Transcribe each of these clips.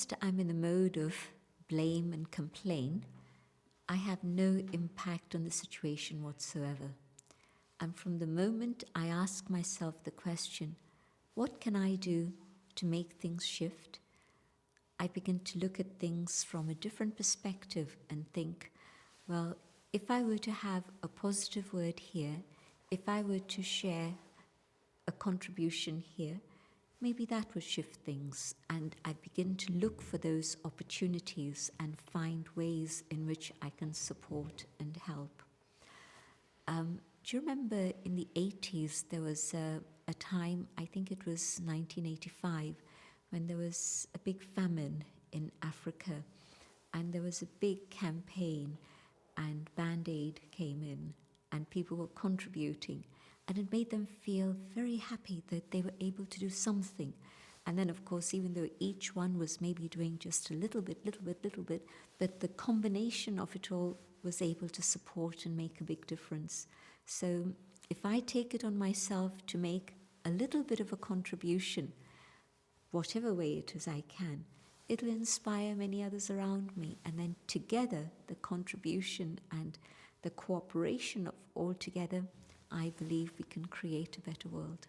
whilst I'm in the mode of blame and complain, I have no impact on the situation whatsoever. And from the moment I ask myself the question, what can I do to make things shift? I begin to look at things from a different perspective and think, well, if I were to have a positive word here, if I were to share a contribution here, maybe that would shift things. And I begin to look for those opportunities and find ways in which I can support and help. Do you remember in the 80s, there was a time, I think it was 1985, when there was a big famine in Africa, and there was a big campaign, and Band-Aid came in, and people were contributing, and it made them feel very happy that they were able to do something. And then, of course, even though each one was maybe doing just a little bit, but the combination of it all was able to support and make a big difference. So if I take it on myself to make a little bit of a contribution, whatever way it is I can, it'll inspire many others around me. And then together, the contribution and the cooperation of all together, I believe we can create a better world.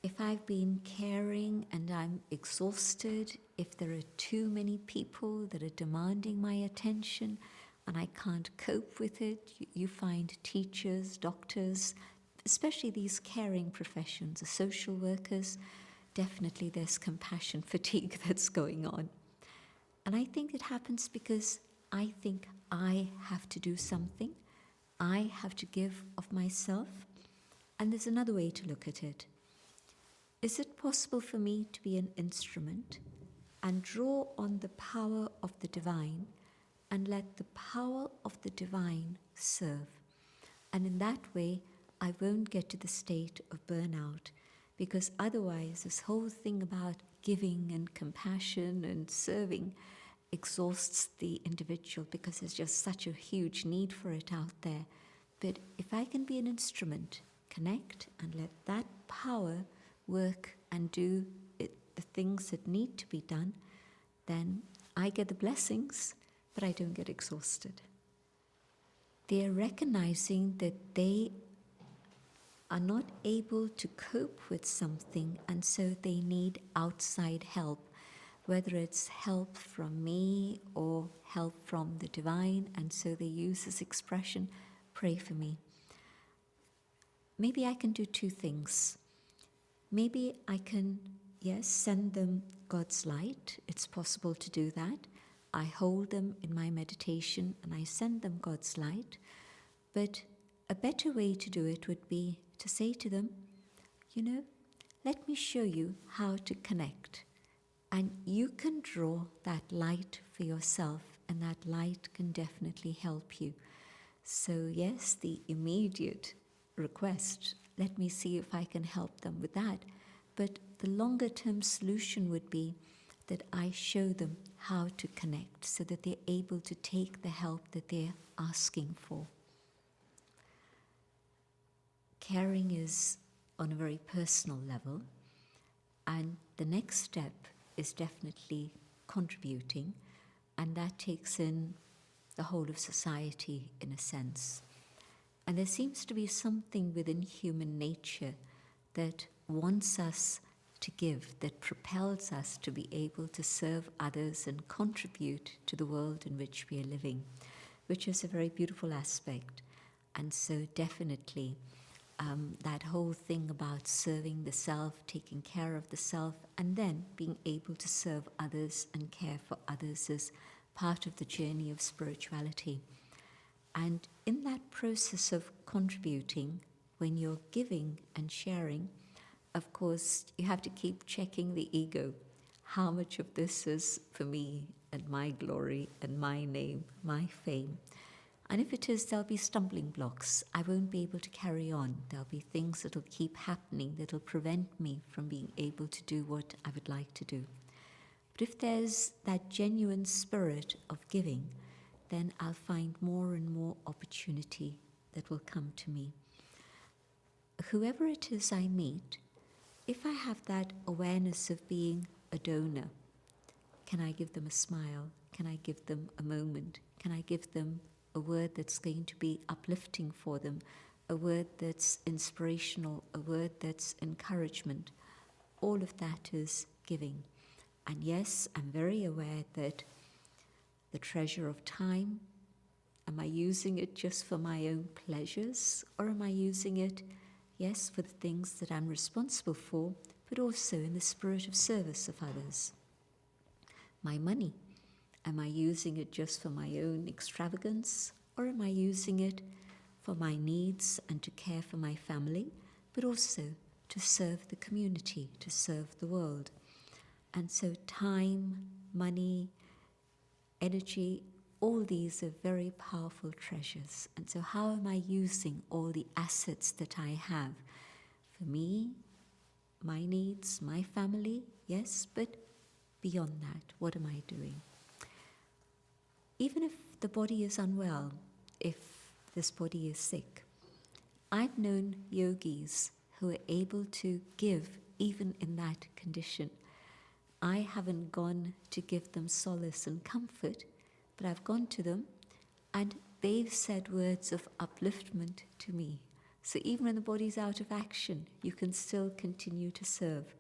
If I've been caring and I'm exhausted, if there are too many people that are demanding my attention and I can't cope with it, you find teachers, doctors, especially these caring professions, the social workers, definitely there's compassion fatigue that's going on. And I think it happens because I think I have to do something. I have to give of myself. And there's another way to look at it. Is it possible for me to be an instrument and draw on the power of the divine and let the power of the divine serve? And in that way, I won't get to the state of burnout, because otherwise this whole thing about giving and compassion and serving exhausts the individual, because there's just such a huge need for it out there. But if I can be an instrument, connect and let that power work and do the things that need to be done, then I get the blessings, but I don't get exhausted. They're recognizing that they are not able to cope with something, and so they need outside help, whether it's help from me or help from the divine, and so they use this expression, pray for me. Maybe I can do two things. Maybe I can, send them God's light. It's possible to do that. I hold them in my meditation and I send them God's light. But a better way to do it would be to say to them, let me show you how to connect. And you can draw that light for yourself, and that light can definitely help you. So yes, the immediate request, let me see if I can help them with that. But the longer term solution would be that I show them how to connect so that they're able to take the help that they're asking for. Caring is on a very personal level, and the next step is definitely contributing, and that takes in the whole of society in a sense. And there seems to be something within human nature that wants us to give, that propels us to be able to serve others and contribute to the world in which we are living, which is a very beautiful aspect. And so definitely that whole thing about serving the self, taking care of the self, and then being able to serve others and care for others is part of the journey of spirituality. And in that process of contributing, when you're giving and sharing, of course, you have to keep checking the ego. How much of this is for me and my glory and my name, my fame? And if it is, there'll be stumbling blocks. I won't be able to carry on. There'll be things that'll keep happening that'll prevent me from being able to do what I would like to do. But if there's that genuine spirit of giving, then I'll find more and more opportunity that will come to me. Whoever it is I meet, if I have that awareness of being a donor, Can I give them a smile? Can I give them a moment? Can I give them a word that's going to be uplifting for them? A word that's inspirational, a word that's encouragement? All of that is giving. And yes, I'm very aware that the treasure of time, am I using it just for my own pleasures, or am I using it, yes, for the things that I'm responsible for, but also in the spirit of service of others? My money, am I using it just for my own extravagance, or am I using it for my needs and to care for my family, but also to serve the community, to serve the world? And so time, money, energy, all these are very powerful treasures. And so how am I using all the assets that I have? For me, my needs, my family, yes, but beyond that, what am I doing? Even if the body is unwell, if this body is sick, I've known yogis who are able to give even in that condition. I haven't gone to give them solace and comfort, but I've gone to them and they've said words of upliftment to me. So even when the body's out of action, you can still continue to serve.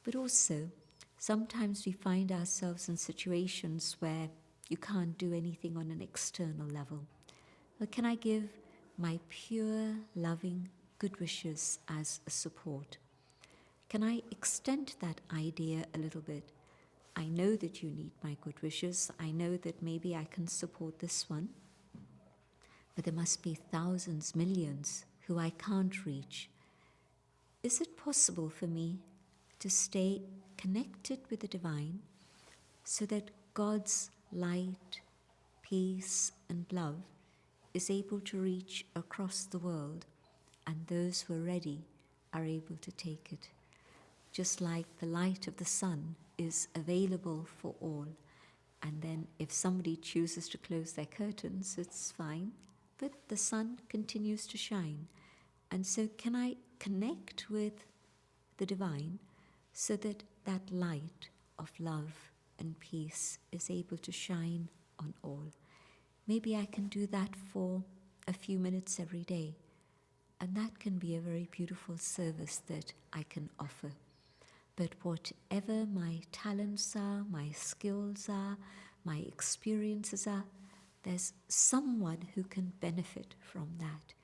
But also, sometimes we find ourselves in situations where you can't do anything on an external level. Well, can I give my pure, loving, good wishes as a support? Can I extend that idea a little bit? I know that you need my good wishes. I know that maybe I can support this one. But there must be thousands, millions who I can't reach. Is it possible for me to stay connected with the divine so that God's light, peace, and love is able to reach across the world, and those who are ready are able to take it? Just like the light of the sun is available for all, and then if somebody chooses to close their curtains, it's fine, but the sun continues to shine. And so can I connect with the divine so that that light of love and peace is able to shine on all? Maybe I can do that for a few minutes every day, and that can be a very beautiful service that I can offer. But whatever my talents are, my skills are, my experiences are, there's someone who can benefit from that,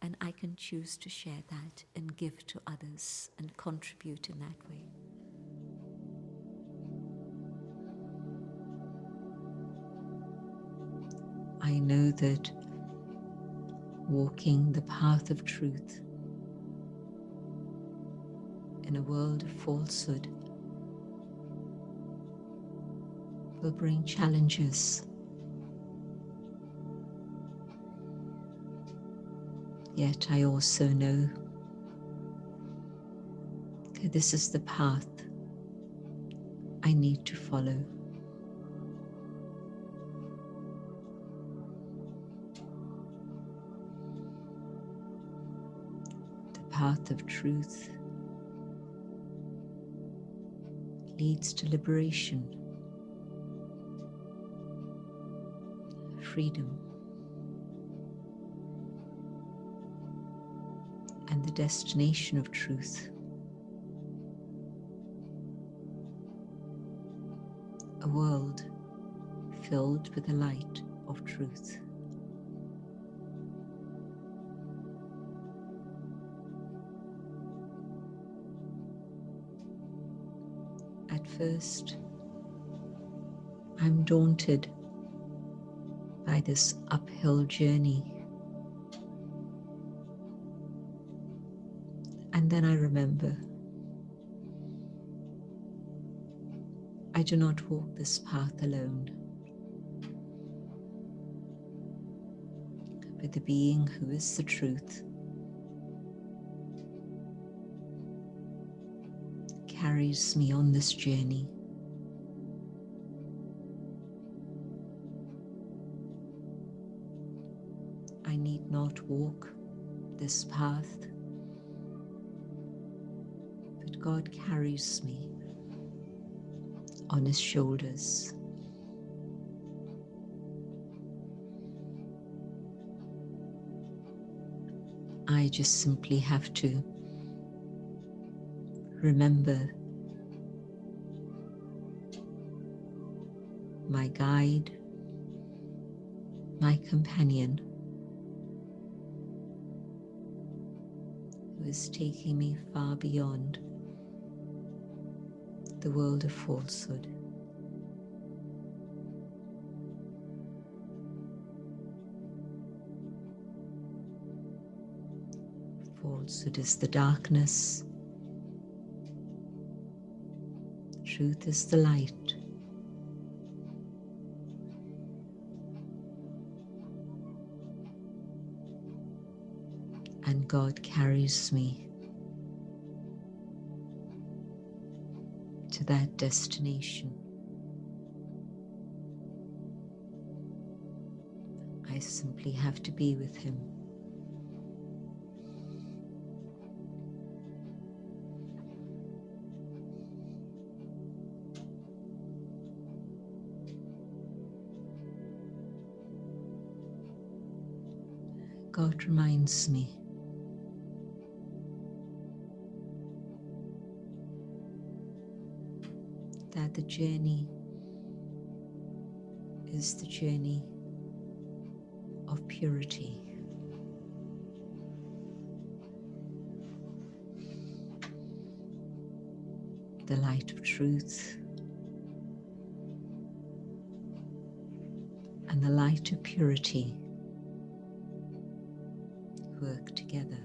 and I can choose to share that and give to others and contribute in that way. I know that walking the path of truth in a world of falsehood will bring challenges. Yet I also know that this is the path I need to follow. The path of truth leads to liberation, freedom, and the destination of truth. A world filled with the light of truth. At first, I'm daunted by this uphill journey. And then I remember, I do not walk this path alone, but the being who is the truth carries me on this journey. I need not walk this path, but God carries me on his shoulders. I just simply have to remember my guide, my companion, who is taking me far beyond the world of falsehood. Falsehood is the darkness, truth is the light. And God carries me to that destination. I simply have to be with Him. God reminds me that the journey is the journey of purity. The light of truth and the light of purity work together.